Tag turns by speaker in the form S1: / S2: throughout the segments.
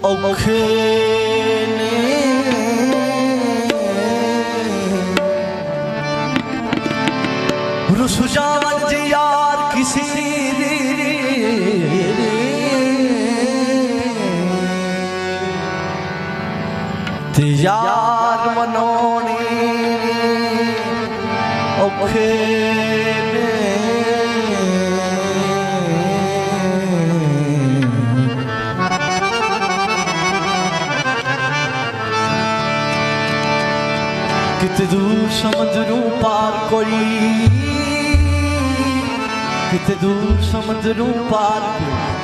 S1: औखे ने रुस जावन जी यार किसी ते यार मनोनी औखे ने किते दूर समुद्रों पार कोई, किते दूर समुद्रों पार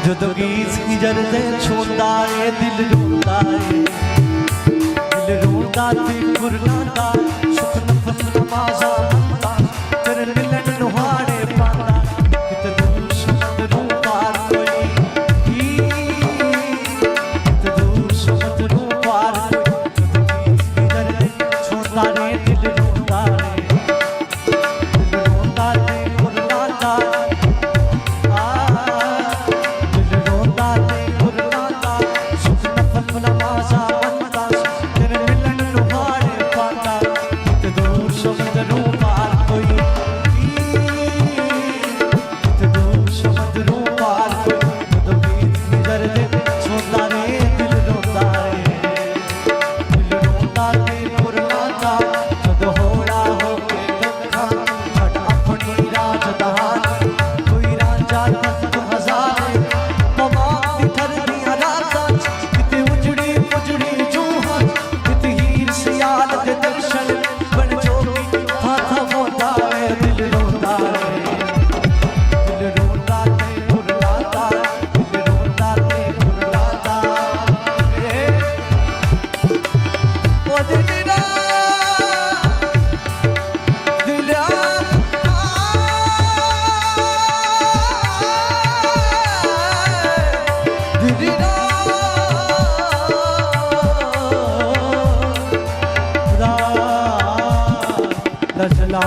S1: जद गीत गुजरदे छोंदा है दिल रोंदा है, दिल रोंदा ते गुरनादा सुख नफस नमाज़ा मंदा तेरे मिलन नुहारे पांदा। किते दूर समुद्रों पार कोई, किते दूर समुद्रों पार कोई जद गीत गुजरदे छोंदा है दिल रोंदा है, दिल रोंदा ते गुरनादा दिल रोंदा ते गुरनादा सुख नफस नमाज़ा मंदा तेरे मिलन नुहारे पांदा। किते दूर समुद्रों पार कोई, किते दूर समुद्रों पार कोई जद गीत गुजरदे छोंदा रे दिल रोंदा है, दिल रोंदा ते गुरनादा जद होड़ा होके लखा छट अपनी राजधानी कोई राजा तख्त हज़ारे पवा बिखर दिया रातां किते उजड़ी पुजड़ी जूहां किते हीर सियाल दे दर्शन बन जोगी था मोदा है। दिल रोंदा है, दिल रोंदा ते गुरनादा, दिल रोंदा ते गुरनादा ओ दिलरा दिलरा दिलरा ला